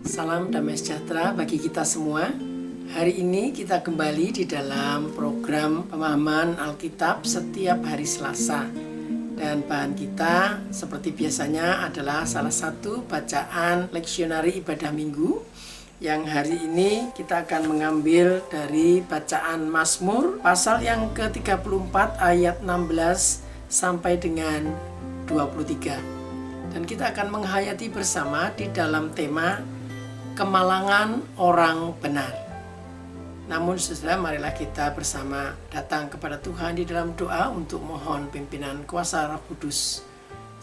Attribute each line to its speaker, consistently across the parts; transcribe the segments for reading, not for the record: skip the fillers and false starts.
Speaker 1: Salam damai sejahtera bagi kita semua. Hari ini kita kembali di dalam program pemahaman Alkitab setiap hari Selasa. Dan bahan kita seperti biasanya adalah salah satu bacaan leksionari ibadah minggu. Yang hari ini kita akan mengambil dari bacaan Mazmur pasal yang ke-34 ayat 16 sampai dengan 23. Dan kita akan menghayati bersama di dalam tema kemalangan orang benar. Namun saudara, marilah kita bersama datang kepada Tuhan di dalam doa untuk mohon pimpinan kuasa Roh Kudus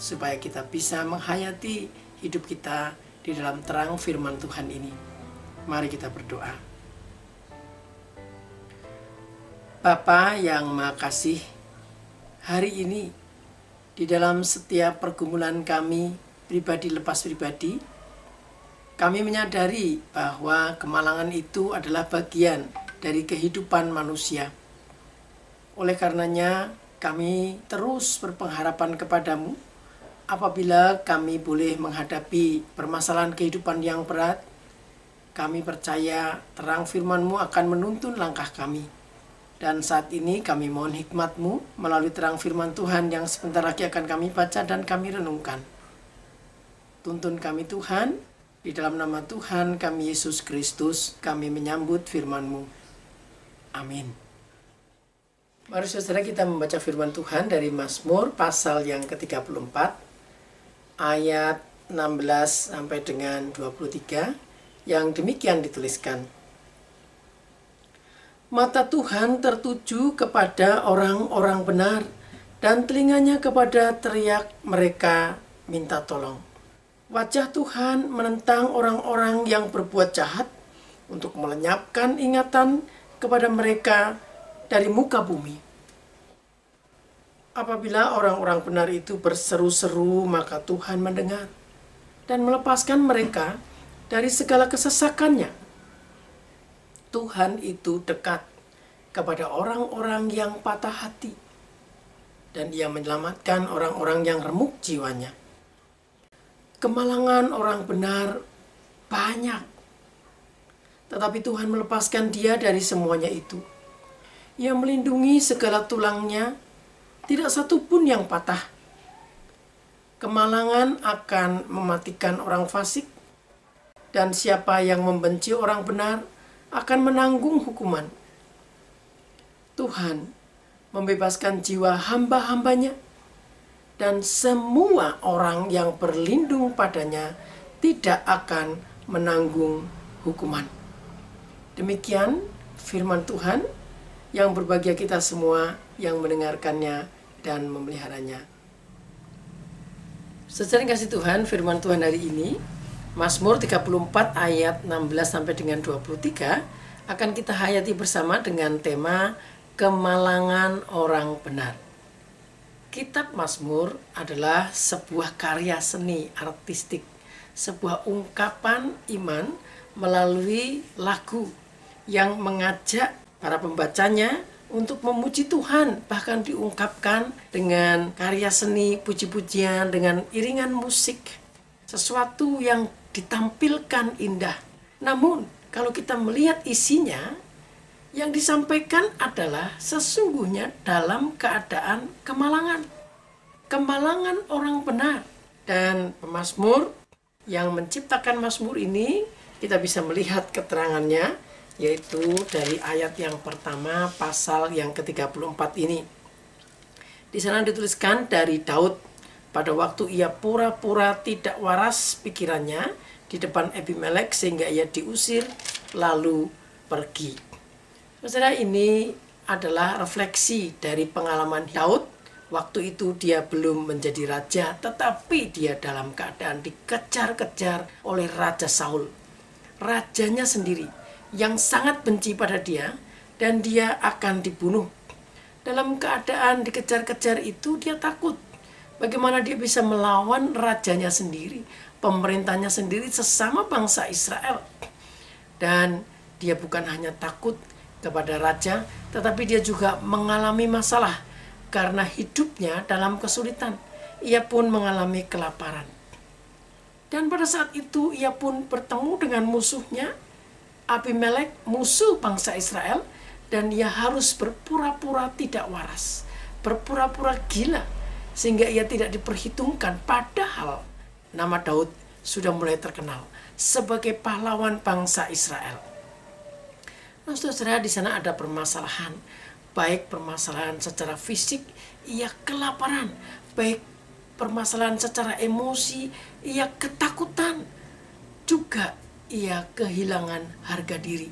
Speaker 1: supaya kita bisa menghayati hidup kita di dalam terang firman Tuhan ini. Mari kita berdoa. Bapa yang Maha Kasih, hari ini di dalam setiap pergumulan kami pribadi lepas pribadi, kami menyadari bahwa kemalangan itu adalah bagian dari kehidupan manusia. Oleh karenanya, kami terus berpengharapan kepadamu apabila kami boleh menghadapi permasalahan kehidupan yang berat. Kami percaya terang firman-Mu akan menuntun langkah kami. Dan saat ini kami mohon hikmat-Mu melalui terang firman Tuhan yang sebentar lagi akan kami baca dan kami renungkan. Tuntun kami Tuhan. Di dalam nama Tuhan kami Yesus Kristus, kami menyambut firman-Mu. Amin. Mari saudara kita membaca firman Tuhan dari Mazmur pasal yang ke-34, ayat 16 sampai dengan 23, yang demikian dituliskan. Mata Tuhan tertuju kepada orang-orang benar, dan telinganya kepada teriak mereka minta tolong. Wajah Tuhan menentang orang-orang yang berbuat jahat untuk melenyapkan ingatan kepada mereka dari muka bumi. Apabila orang-orang benar itu berseru-seru, maka Tuhan mendengar dan melepaskan mereka dari segala kesesakannya. Tuhan itu dekat kepada orang-orang yang patah hati, dan Ia menyelamatkan orang-orang yang remuk jiwanya. Kemalangan orang benar banyak, tetapi Tuhan melepaskan dia dari semuanya itu. Ia melindungi segala tulangnya, tidak satu pun yang patah. Kemalangan akan mematikan orang fasik, dan siapa yang membenci orang benar akan menanggung hukuman. Tuhan membebaskan jiwa hamba-hambanya, dan semua orang yang berlindung padanya tidak akan menanggung hukuman. Demikian firman Tuhan yang berbahagia kita semua yang mendengarkannya dan memeliharanya. Secara kasih Tuhan, firman Tuhan hari ini, Mazmur 34 ayat 16 sampai dengan 23, akan kita hayati bersama dengan tema kemalangan orang benar. Kitab Mazmur adalah sebuah karya seni artistik, sebuah ungkapan iman melalui lagu yang mengajak para pembacanya untuk memuji Tuhan, bahkan diungkapkan dengan karya seni, puji-pujian, dengan iringan musik, sesuatu yang ditampilkan indah. Namun, kalau kita melihat isinya, yang disampaikan adalah sesungguhnya dalam keadaan kemalangan. Kemalangan orang benar. Dan pemazmur yang menciptakan mazmur ini, kita bisa melihat keterangannya, yaitu dari ayat yang pertama pasal yang ke-34 ini. Di sana dituliskan dari Daud, pada waktu ia pura-pura tidak waras pikirannya di depan Abimelek sehingga ia diusir lalu pergi. Saudara, ini adalah refleksi dari pengalaman Daud. Waktu itu dia belum menjadi raja, tetapi dia dalam keadaan dikejar-kejar oleh Raja Saul. Rajanya sendiri yang sangat benci pada dia, dan dia akan dibunuh. Dalam keadaan dikejar-kejar itu dia takut. Bagaimana dia bisa melawan rajanya sendiri, pemerintahnya sendiri, sesama bangsa Israel. Dan dia bukan hanya takut kepada raja, tetapi dia juga mengalami masalah karena hidupnya dalam kesulitan. Ia pun mengalami kelaparan. Dan pada saat itu ia pun bertemu dengan musuhnya, Abimelek, musuh bangsa Israel, dan ia harus berpura-pura tidak waras, berpura-pura gila, sehingga ia tidak diperhitungkan. Padahal nama Daud sudah mulai terkenal sebagai pahlawan bangsa Israel. Nah, saudara, di sana ada permasalahan, baik permasalahan secara fisik, ia kelaparan, baik permasalahan secara emosi, ia ketakutan, juga ia kehilangan harga diri.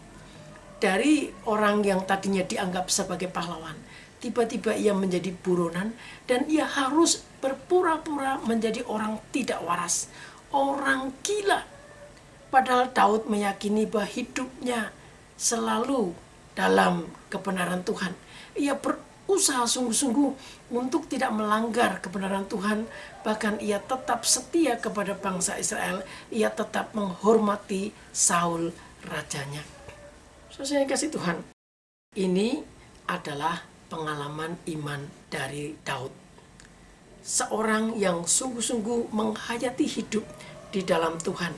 Speaker 1: Dari orang yang tadinya dianggap sebagai pahlawan, tiba-tiba ia menjadi buronan, dan ia harus berpura-pura menjadi orang tidak waras, orang gila. Padahal Daud meyakini bahwa hidupnya selalu dalam kebenaran Tuhan. Ia berusaha sungguh-sungguh untuk tidak melanggar kebenaran Tuhan. Bahkan ia tetap setia kepada bangsa Israel. Ia tetap menghormati Saul rajanya. Saya kasih Tuhan, ini adalah pengalaman iman dari Daud. Seorang yang sungguh-sungguh menghayati hidup di dalam Tuhan.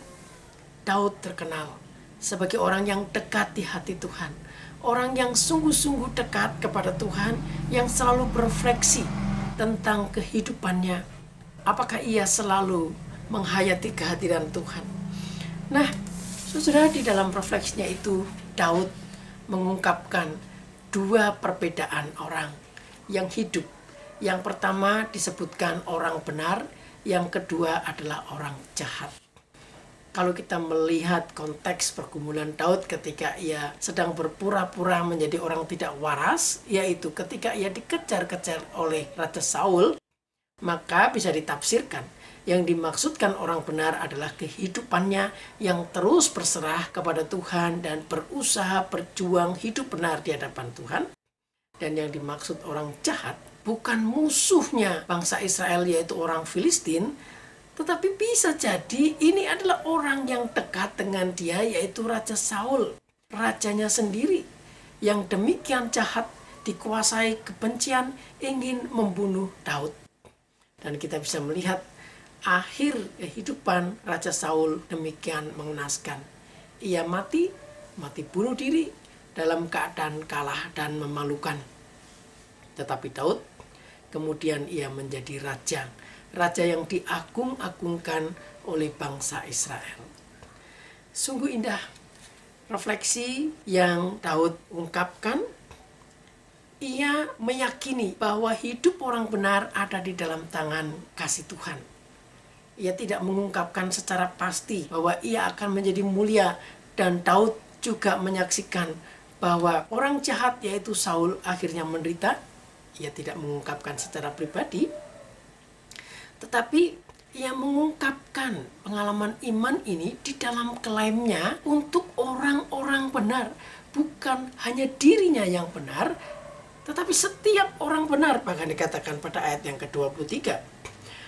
Speaker 1: Daud terkenal sebagai orang yang dekat di hati Tuhan. Orang yang sungguh-sungguh dekat kepada Tuhan, yang selalu berefleksi tentang kehidupannya. Apakah ia selalu menghayati kehadiran Tuhan? Nah, saudara, di dalam refleksinya itu, Daud mengungkapkan dua perbedaan orang yang hidup. Yang pertama disebutkan orang benar, yang kedua adalah orang jahat. Kalau kita melihat konteks pergumulan Daud ketika ia sedang berpura-pura menjadi orang tidak waras, yaitu ketika ia dikejar-kejar oleh Raja Saul, maka bisa ditafsirkan yang dimaksudkan orang benar adalah kehidupannya yang terus berserah kepada Tuhan dan berusaha berjuang hidup benar di hadapan Tuhan. Dan yang dimaksud orang jahat bukan musuhnya bangsa Israel, yaitu orang Filistin, tetapi bisa jadi ini adalah orang yang dekat dengan dia, yaitu Raja Saul, rajanya sendiri, yang demikian jahat, dikuasai kebencian, ingin membunuh Daud. Dan kita bisa melihat akhir kehidupan Raja Saul demikian mengenaskan. Ia mati bunuh diri dalam keadaan kalah dan memalukan. Tetapi Daud kemudian ia menjadi raja yang diagung-agungkan oleh bangsa Israel. Sungguh indah refleksi yang Daud ungkapkan. Ia meyakini bahwa hidup orang benar ada di dalam tangan kasih Tuhan. Ia tidak mengungkapkan secara pasti bahwa ia akan menjadi mulia, dan Daud juga menyaksikan bahwa orang jahat yaitu Saul akhirnya menderita. Ia tidak mengungkapkan secara pribadi, tetapi ia mengungkapkan pengalaman iman ini di dalam klaimnya untuk orang-orang benar. Bukan hanya dirinya yang benar, tetapi setiap orang benar. Bahkan dikatakan pada ayat yang ke-23,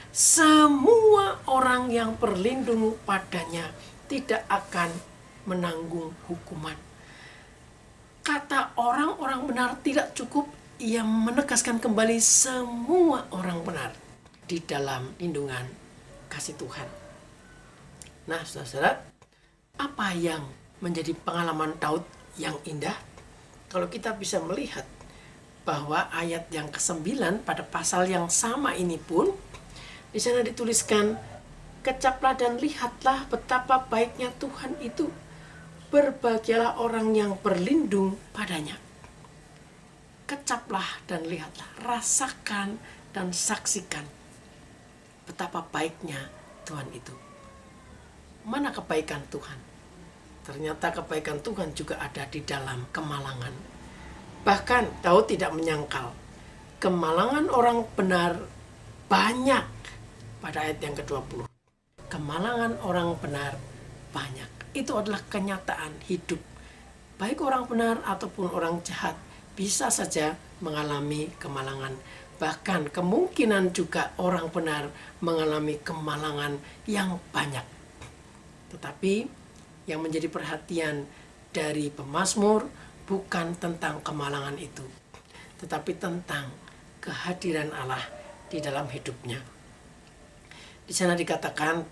Speaker 1: semua orang yang berlindung padanya tidak akan menanggung hukuman. Kata orang-orang benar tidak cukup, ia menegaskan kembali semua orang benar di dalam lindungan kasih Tuhan. Nah, saudara, apa yang menjadi pengalaman Daud yang indah? Kalau kita bisa melihat bahwa ayat yang ke-9 pada pasal yang sama ini pun, di sana dituliskan, kecaplah dan lihatlah betapa baiknya Tuhan itu. Berbahagialah orang yang berlindung padanya. Kecaplah dan lihatlah, rasakan dan saksikan betapa baiknya Tuhan itu. Mana kebaikan Tuhan? Ternyata kebaikan Tuhan juga ada di dalam kemalangan. Bahkan Daud tidak menyangkal kemalangan orang benar banyak. Pada ayat yang ke-20, kemalangan orang benar banyak. Itu adalah kenyataan hidup. Baik orang benar ataupun orang jahat bisa saja mengalami kemalangan. Bahkan kemungkinan juga orang benar mengalami kemalangan yang banyak. Tetapi yang menjadi perhatian dari pemazmur bukan tentang kemalangan itu, tetapi tentang kehadiran Allah di dalam hidupnya. Di sana dikatakan,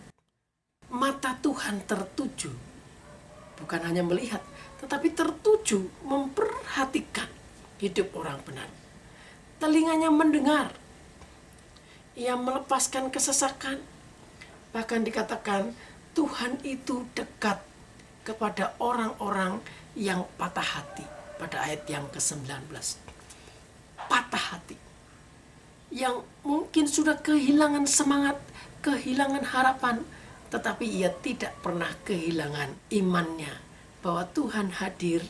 Speaker 1: Tuhan tertuju bukan hanya melihat, tetapi tertuju memperhatikan hidup orang benar. Telinganya mendengar, ia melepaskan kesesakan. Bahkan dikatakan Tuhan itu dekat kepada orang-orang yang patah hati. Pada ayat yang ke-19, patah hati, yang mungkin sudah kehilangan semangat, kehilangan harapan, tetapi ia tidak pernah kehilangan imannya bahwa Tuhan hadir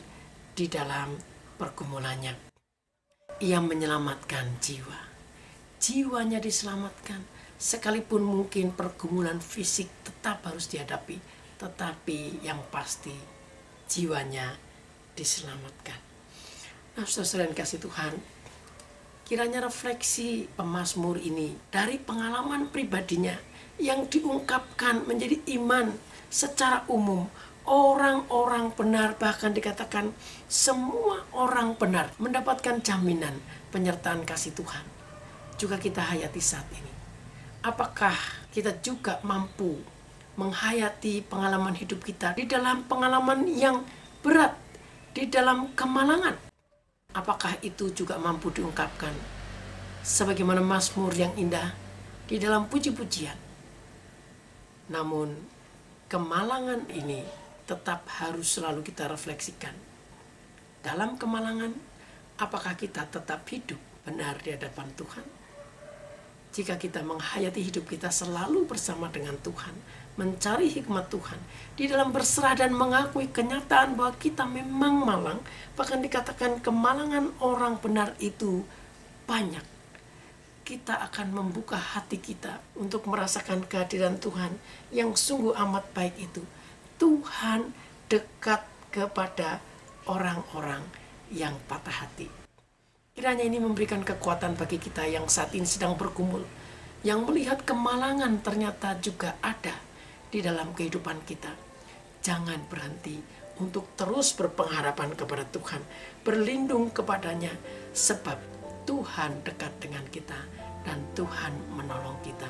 Speaker 1: di dalam pergumulannya. Ia menyelamatkan jiwa, jiwanya diselamatkan, sekalipun mungkin pergumulan fisik tetap harus dihadapi, tetapi yang pasti jiwanya diselamatkan. Nah, saudara yang kasih Tuhan, kiranya refleksi pemazmur ini dari pengalaman pribadinya yang diungkapkan menjadi iman secara umum. Orang-orang benar, bahkan dikatakan semua orang benar mendapatkan jaminan penyertaan kasih Tuhan. Juga kita hayati saat ini. Apakah kita juga mampu menghayati pengalaman hidup kita di dalam pengalaman yang berat, di dalam kemalangan? Apakah itu juga mampu diungkapkan sebagaimana mazmur yang indah di dalam puji-pujian? Namun kemalangan ini tetap harus selalu kita refleksikan. Dalam kemalangan, apakah kita tetap hidup benar di hadapan Tuhan? Jika kita menghayati hidup kita selalu bersama dengan Tuhan, mencari hikmat Tuhan, di dalam berserah dan mengakui kenyataan bahwa kita memang malang, bahkan dikatakan kemalangan orang benar itu banyak. Kita akan membuka hati kita untuk merasakan kehadiran Tuhan yang sungguh amat baik itu. Tuhan dekat kepada orang-orang yang patah hati. Kiranya ini memberikan kekuatan bagi kita yang saat ini sedang bergumul, yang melihat kemalangan ternyata juga ada di dalam kehidupan kita. Jangan berhenti untuk terus berpengharapan kepada Tuhan, berlindung kepadanya, sebab Tuhan dekat dengan kita dan Tuhan menolong kita.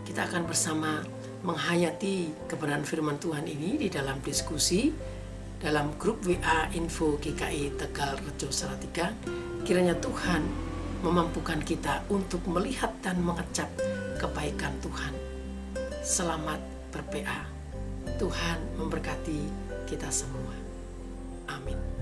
Speaker 1: Kita akan bersama menghayati kebenaran firman Tuhan ini di dalam diskusi dalam grup WA Info GKI Tegal Rejo Salatiga. Kiranya Tuhan memampukan kita untuk melihat dan mengecap kebaikan Tuhan. Selamat ber-PA. Tuhan memberkati kita semua. Amin.